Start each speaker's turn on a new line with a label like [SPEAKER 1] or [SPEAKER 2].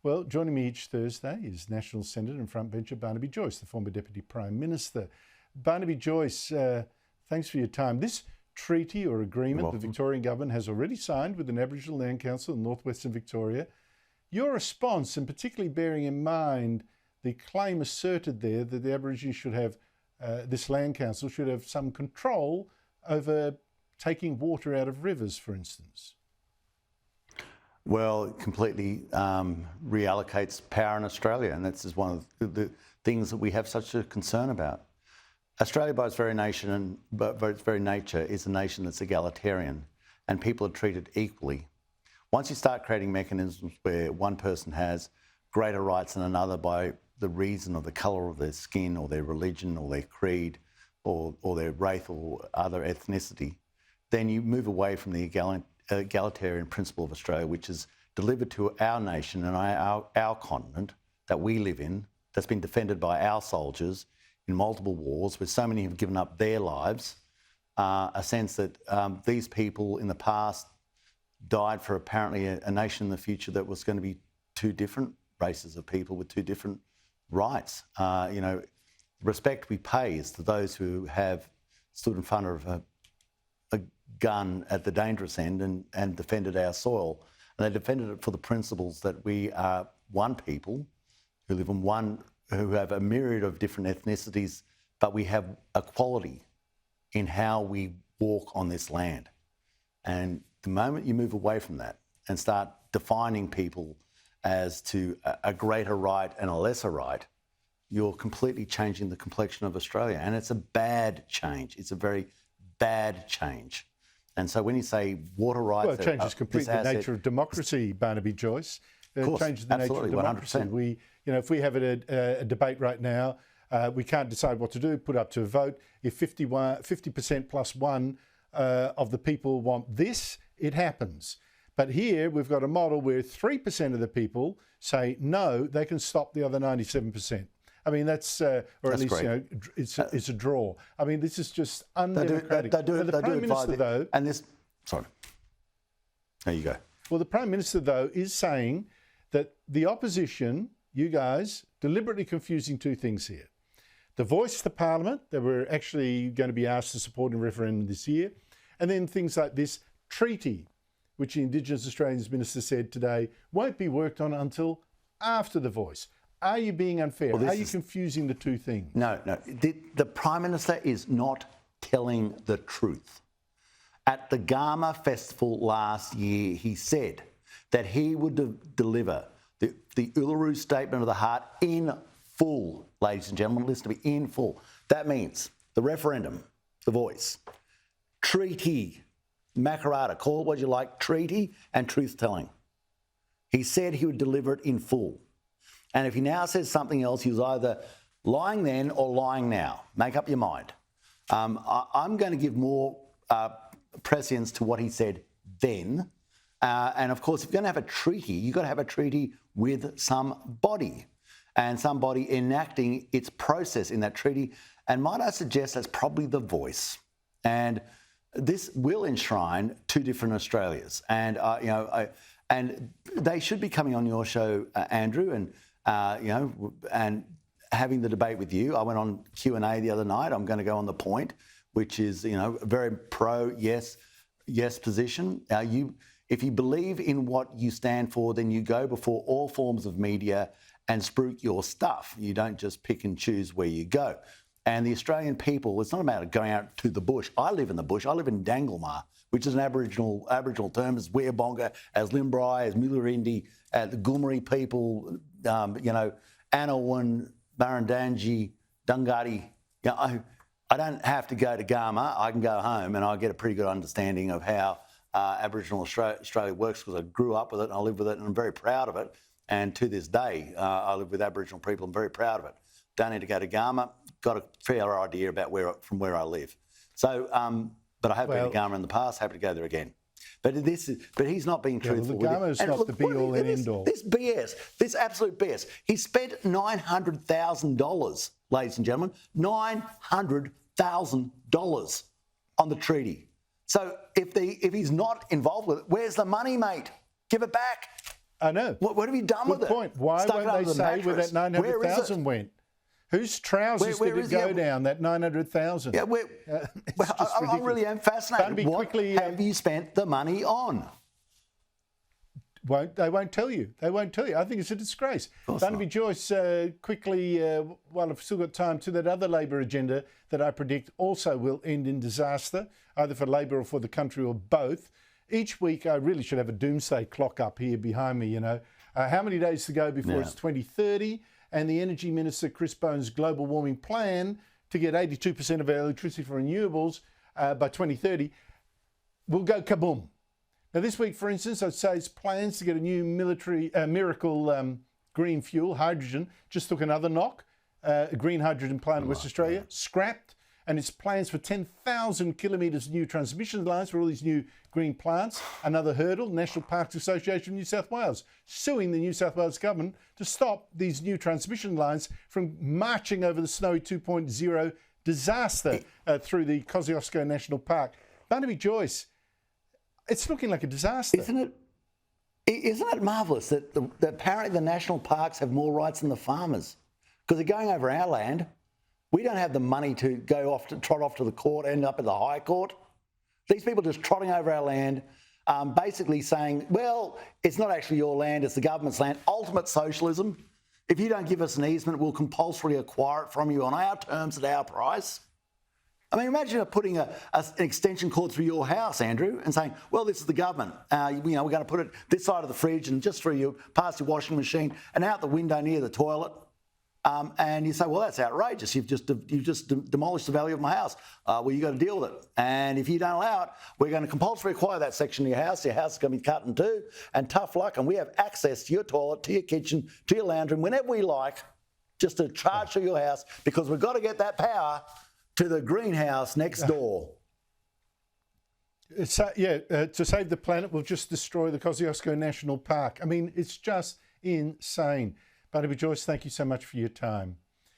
[SPEAKER 1] Well, joining me each Thursday is National Senator and frontbencher Barnaby Joyce, the former Deputy Prime Minister. Barnaby Joyce, thanks for your time. This treaty or agreement the Victorian Government has already signed with an Aboriginal Land Council in northwestern Victoria. Your response, and particularly bearing in mind the claim asserted there that the Aborigines should have, this Land Council should have some control over taking water out of rivers, for instance.
[SPEAKER 2] Well, it completely reallocates power in Australia, and that's just one of the things that we have such a concern about. Australia, by its very nation and by its very nature, is a nation that's egalitarian, and people are treated equally. Once you start creating mechanisms where one person has greater rights than another by the reason of the colour of their skin or their religion or their creed or their race or other ethnicity, then you move away from the egalitarian principle of Australia, which is delivered to our nation and our continent that we live in, that's been defended by our soldiers in multiple wars, where so many have given up their lives, a sense that these people in the past died for apparently a nation in the future that was going to be two different races of people with two different rights. Respect we pay is to those who have stood in front of a gun at the dangerous end and defended our soil. And they defended it for the principles that we are one people who live in who have a myriad of different ethnicities, but we have equality in how we walk on this land. And the moment you move away from that and start defining people as to a greater right and a lesser right, you're completely changing the complexion of Australia. And it's a bad change. It's a very bad change. And so when you say water rights...
[SPEAKER 1] Well, it changes completely the nature of democracy, Barnaby Joyce. It changes the nature of democracy.
[SPEAKER 2] 100%.
[SPEAKER 1] If we have a debate right now, we can't decide what to do, put up to a vote. If 50% plus one of the people want this, it happens. But here we've got a model where 3% of the people say no, they can stop the other 97%. I mean, that's at least great. It's a draw. I mean, this is just undemocratic. The Prime Minister, though,
[SPEAKER 2] and this. Sorry. There you go.
[SPEAKER 1] Well, the Prime Minister, though, is saying that the opposition, you guys, deliberately confusing two things here: the voice to Parliament that we're actually going to be asked to support in a referendum this year, and then things like this treaty, which the Indigenous Australians Minister said today won't be worked on until after the voice. Are you being unfair? Are you confusing the two things?
[SPEAKER 2] No. The Prime Minister is not telling the truth. At the Garma Festival last year, he said that he would deliver the Uluru Statement of the Heart in full, ladies and gentlemen. Listen to me, in full. That means the referendum, the voice, treaty, Makarrata, call it what you like, treaty and truth-telling. He said he would deliver it in full. And if he now says something else, he was either lying then or lying now. Make up your mind. I'm going to give more prescience to what he said then. And of course, if you're going to have a treaty, you've got to have a treaty with somebody and somebody enacting its process in that treaty. And might I suggest that's probably the voice. And this will enshrine two different Australias. And, and they should be coming on your show, Andrew, and having the debate with you. I went on Q&A the other night. I'm going to go on The Point, which is, a very pro-yes position. If you believe in what you stand for, then you go before all forms of media and spruik your stuff. You don't just pick and choose where you go. And the Australian people, it's not about going out to the bush. I live in the bush. I live in Dangalmar, which is an Aboriginal term, as Weerbonga, as Limbri, as Mulirindi, the Goomeri people, Anawan, Burrundangi, Dungari. I don't have to go to Garma. I can go home and I get a pretty good understanding of how Aboriginal Australia works, because I grew up with it and I live with it and I'm very proud of it. And to this day, I live with Aboriginal people. I'm very proud of it. Don't need to go to Garma. Got a fair idea about from where I live. So, but I have been to Garma in the past. Happy to go there again. But he's not being truthful.
[SPEAKER 1] Well, the Garma is not the be-all and end-all.
[SPEAKER 2] This BS, this absolute BS. He spent $900,000, ladies and gentlemen, $900,000 on the treaty. So if he's not involved with it, where's the money, mate? Give it back.
[SPEAKER 1] I know.
[SPEAKER 2] What have you done with it?
[SPEAKER 1] Good point. Why
[SPEAKER 2] Stuck it
[SPEAKER 1] won't
[SPEAKER 2] under
[SPEAKER 1] they
[SPEAKER 2] the
[SPEAKER 1] say where
[SPEAKER 2] mattress?
[SPEAKER 1] that 900,000 went? Whose trousers did it go down, that 900,000?
[SPEAKER 2] Yeah, I really am fascinated. What have you spent the money on?
[SPEAKER 1] They won't tell you. They won't tell you. I think it's a disgrace. Barnaby Joyce, quickly, while I've still got time, to that other Labor agenda that I predict also will end in disaster, either for Labor or for the country or both. Each week, I really should have a doomsday clock up here behind me, you know. How many days to go before it's 2030? And the Energy Minister, Chris Bowen's global warming plan to get 82% of our electricity from renewables by 2030 will go kaboom. Now, this week, for instance, I'd say his plans to get a new miracle green fuel, hydrogen, just took another knock. A green hydrogen plant in West Australia, scrapped. And its plans for 10,000 kilometres of new transmission lines for all these new green plants, another hurdle. National Parks Association of New South Wales suing the New South Wales government to stop these new transmission lines from marching over the snowy 2.0 disaster through the Kosciuszko National Park. Barnaby Joyce, it's looking like a disaster.
[SPEAKER 2] Isn't it marvellous that apparently the national parks have more rights than the farmers? Because they're going over our land. We don't have the money to trot off to the court, end up at the High Court. These people just trotting over our land, basically saying, well, it's not actually your land, it's the government's land. Ultimate socialism. If you don't give us an easement, we'll compulsorily acquire it from you on our terms at our price. I mean, imagine putting an extension cord through your house, Andrew, and saying, well, this is the government. We're going to put it this side of the fridge and just through you, past your washing machine and out the window near the toilet. And you say, well, that's outrageous. You've just demolished the value of my house. Well, you've got to deal with it. And if you don't allow it, we're going to compulsorily acquire that section of your house. Your house is going to be cut in two. And tough luck. And we have access to your toilet, to your kitchen, to your lounge room, whenever we like, just to charge through your house because we've got to get that power to the greenhouse next door.
[SPEAKER 1] To save the planet, we'll just destroy the Kosciuszko National Park. I mean, it's just insane. Barnaby Joyce, thank you so much for your time.